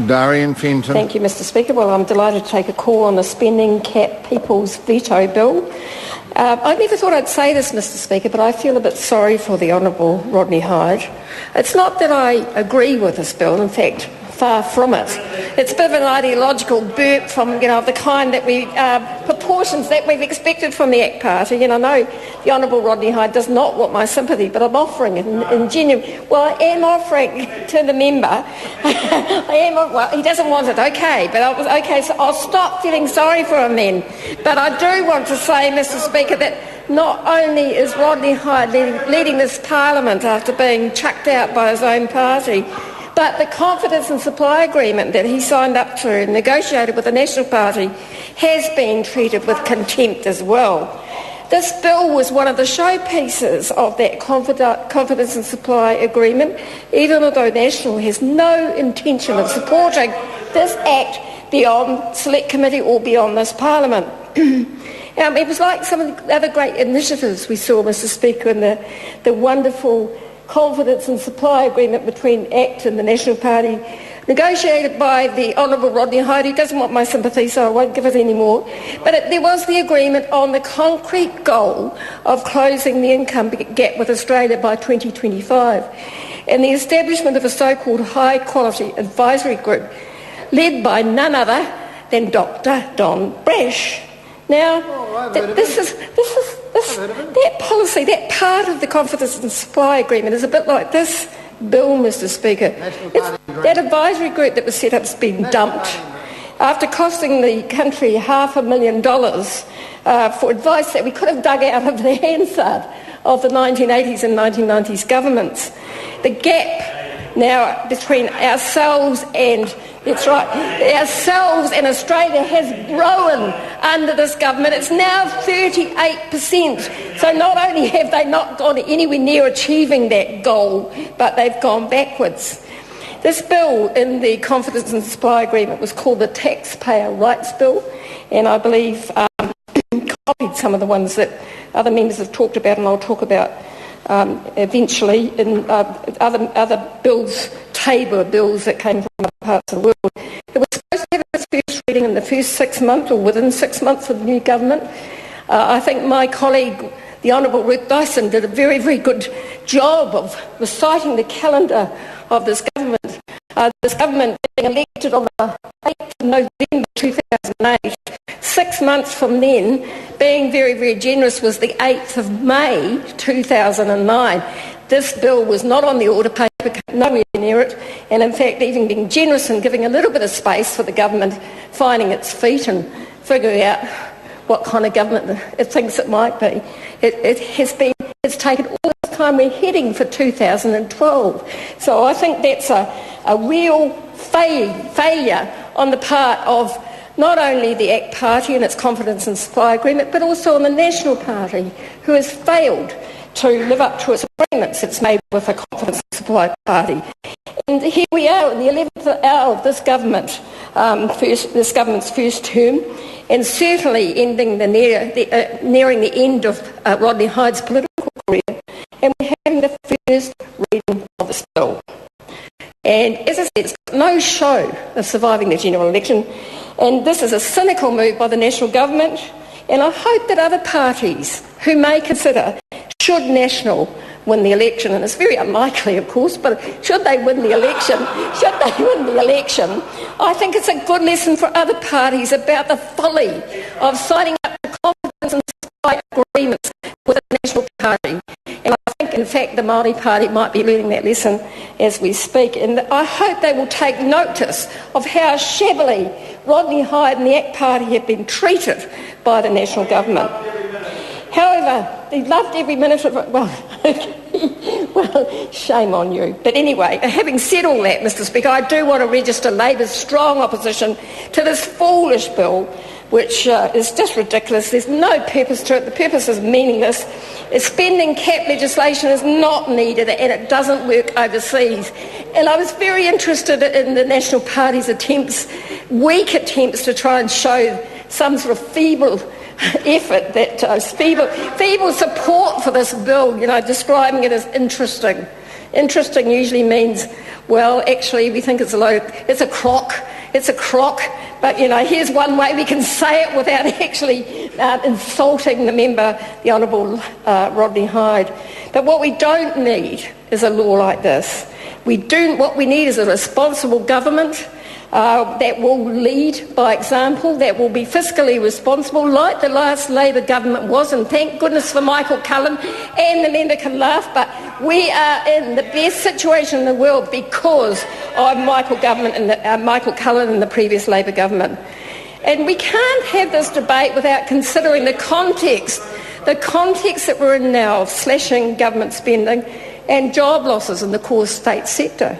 Darian Fenton. Thank you, Mr Speaker. Well, I'm delighted to take a call on the spending cap people's veto bill. I never thought I'd say this, Mr Speaker, but I feel a bit sorry for the Honourable Rodney Hyde. It's not that I agree with this bill, in fact, far from it. It's a bit of an ideological burp from, the kind that proportions that we've expected from the ACT Party. And I know the Honourable Rodney Hyde does not want my sympathy, but I'm offering it in genuine. Well, I am offering to the member. Well, he doesn't want it, okay, so I'll stop feeling sorry for him then. But I do want to say, Mr Speaker, that not only is Rodney Hyde leading this Parliament after being chucked out by his own party, but the confidence and supply agreement that he signed up to and negotiated with the National Party has been treated with contempt as well. This bill was one of the showpieces of that confidence and supply agreement, even although National has no intention of supporting this Act beyond Select Committee or beyond this Parliament. It was like some of the other great initiatives we saw, Mr Speaker, in the wonderful confidence and supply agreement between ACT and the National Party, negotiated by the Honourable Rodney Hyde. He doesn't want my sympathy, so I won't give it any more. But there was the agreement on the concrete goal of closing the income gap with Australia by 2025, and the establishment of a so-called high-quality advisory group led by none other than Dr. Don Brash. Now, that policy, that part of the confidence and supply agreement is a bit like this bill, Mr Speaker. That advisory group that was set up has been dumped after costing the country $500,000 for advice that we could have dug out of the Hansard of the 1980s and 1990s governments. The gap now between ourselves and ourselves and Australia has grown under this government. It's now 38%. So not only have they not gone anywhere near achieving that goal, but they've gone backwards. This bill in the Confidence and Supply Agreement was called the Taxpayer Rights Bill, and I believe copied some of the ones that other members have talked about, and I'll talk about eventually in other bills, Tabor bills that came from other parts of the world. It was supposed to have its first reading in the first 6 months or within 6 months of the new government. I think my colleague, the Honourable Ruth Dyson, did a very, very good job of reciting the calendar of this government. This government being elected on the 8th of November 2008, 6 months from then, being very, very generous, was the 8th of May 2009. This bill was not on the order paper, nowhere near it, and in fact even being generous and giving a little bit of space for the government finding its feet and figuring out what kind of government it thinks it might be. It's taken all this time. We're heading for 2012. So I think that's a real failure on the part of not only the ACT Party and its confidence and supply agreement, but also on the National Party, who has failed to live up to its agreements it's made with the confidence and supply party. And here we are in the 11th hour of this government, this government's first term, and certainly nearing the end of Rodney Hyde's political career, and we're having the first reading of this bill. And as I said, it's got no show of surviving the general election, and this is a cynical move by the national government, and I hope that other parties who may consider, should National win the election, and it's very unlikely, of course, but should they win the election, I think it's a good lesson for other parties about the folly of signing up to confidence and supply agreements with the National Party. And I think, in fact, the Māori Party might be learning that lesson as we speak. And I hope they will take notice of how shabbily Rodney Hyde and the ACT Party have been treated by the National Government. However, they loved every minute of it. Well, shame on you. But anyway, having said all that, Mr Speaker, I do want to register Labor's strong opposition to this foolish bill, which is just ridiculous. There's no purpose to it. The purpose is meaningless. Spending cap legislation is not needed, and it doesn't work overseas. And I was very interested in the National Party's weak attempts to try and show some sort of feeble effort, feeble support for this bill, describing it as interesting. Interesting usually means, well, actually we think it's a crock, but here's one way we can say it without actually insulting the member, the Honourable Rodney Hyde. But what we don't need is a law like this. What we need is a responsible government that will lead by example, that will be fiscally responsible, like the last Labor government was, and thank goodness for Michael Cullen, and the member can laugh, but we are in the best situation in the world because of Michael Cullen and the previous Labor government. And we can't have this debate without considering the context that we're in now of slashing government spending and job losses in the core state sector.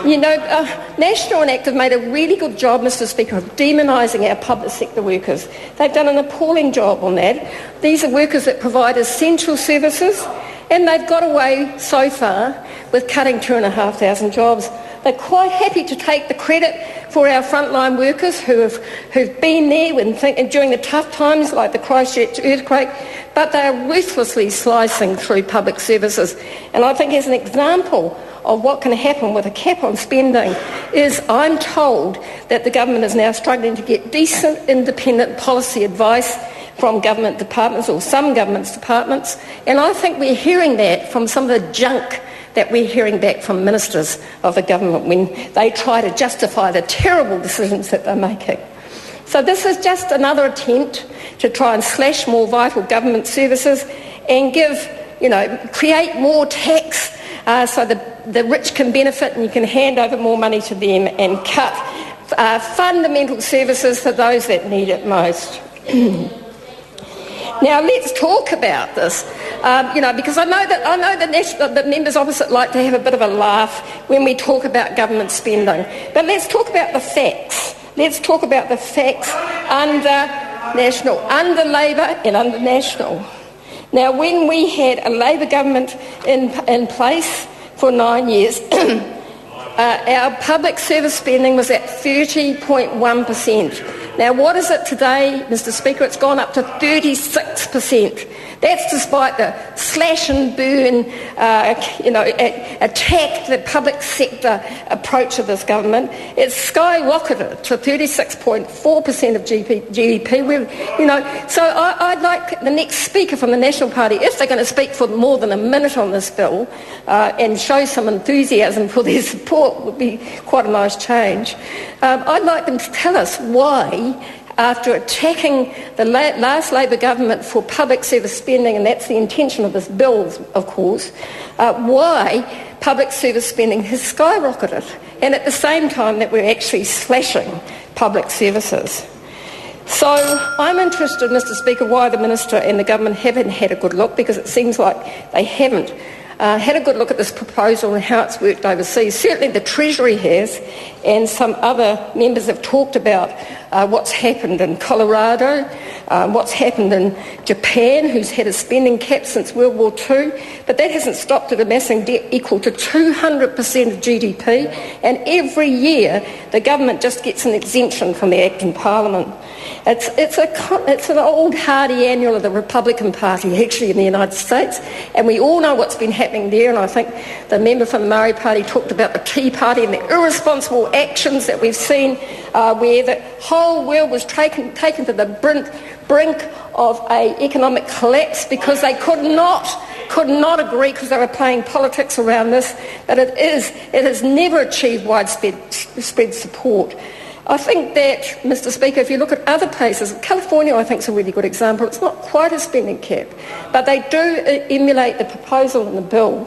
National and Active made a really good job, Mr Speaker, of demonising our public sector workers. They've done an appalling job on that. These are workers that provide essential services, and they've got away so far with cutting 2,500 jobs. They're quite happy to take the credit for our frontline workers who've been there during the tough times like the Christchurch earthquake, but they are ruthlessly slicing through public services. And I think as an example of what can happen with a cap on spending is I'm told that the government is now struggling to get decent independent policy advice from government departments, or some government departments, and I think we're hearing that from some of the junk that we're hearing back from ministers of the government when they try to justify the terrible decisions that they're making. So this is just another attempt to try and slash more vital government services and create more tax so the rich can benefit and you can hand over more money to them and cut fundamental services for those that need it most. Now let's talk about this, because I know that the members opposite like to have a bit of a laugh when we talk about government spending. But let's talk about the facts. Let's talk about the facts under Labor and under National. Now, when we had a Labor government in place for 9 years, our public service spending was at 30.1%. Now, what is it today, Mr Speaker? It's gone up to 36%. That's despite the slash and burn, attack the public sector approach of this government. It's skyrocketed to 36.4% of GDP. So I'd like the next speaker from the National Party, if they're going to speak for more than a minute on this bill and show some enthusiasm for their support, would be quite a nice change. I'd like them to tell us why, after attacking the last Labor government for public service spending, and that's the intention of this bill, of course, why public service spending has skyrocketed, and at the same time that we're actually slashing public services. So I'm interested, Mr Speaker, why the Minister and the government haven't had a good look, because it seems like they haven't had a good look at this proposal and how it's worked overseas. Certainly the Treasury has, and some other members have talked about what's happened in Colorado, what's happened in Japan, who's had a spending cap since World War II, but that hasn't stopped it amassing debt equal to 200% of GDP, and every year the government just gets an exemption from the Act in Parliament. It's an old hardy annual of the Republican Party, actually, in the United States, and we all know what's been happening there, and I think the member from the Maori Party talked about the Tea Party and the irresponsible actions that we've seen where the whole world was taken to the brink of an economic collapse because they could not agree because they were playing politics around this, but it has never achieved widespread support. I think that, Mr Speaker, if you look at other places, California I think is a really good example. It's not quite a spending cap, but they do emulate the proposal in the bill,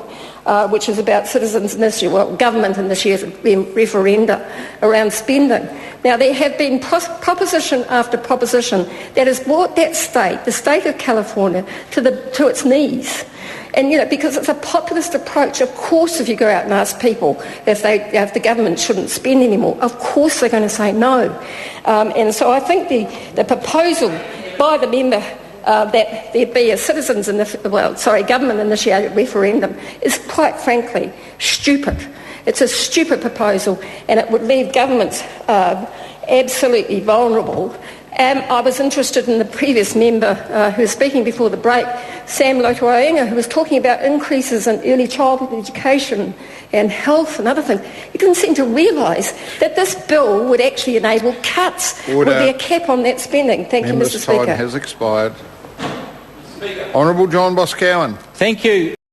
which is about citizens' initiative, government initiative referenda around spending. Now, there have been proposition after proposition that has brought that state, the state of California, to its knees. And, because it's a populist approach, of course, if you go out and ask people if the government shouldn't spend anymore, of course they're going to say no. And so I think the proposal by the member that there be a government-initiated referendum is, quite frankly, stupid. It's a stupid proposal, and it would leave governments absolutely vulnerable I was interested in the previous member who was speaking before the break, Sam Lotoainga, who was talking about increases in early childhood education and health and other things. He didn't seem to realise that this bill would actually enable cuts. Order. Would be a cap on that spending. Thank you, Mr. Speaker. Member's time has expired. Honourable John Boscawen. Thank you.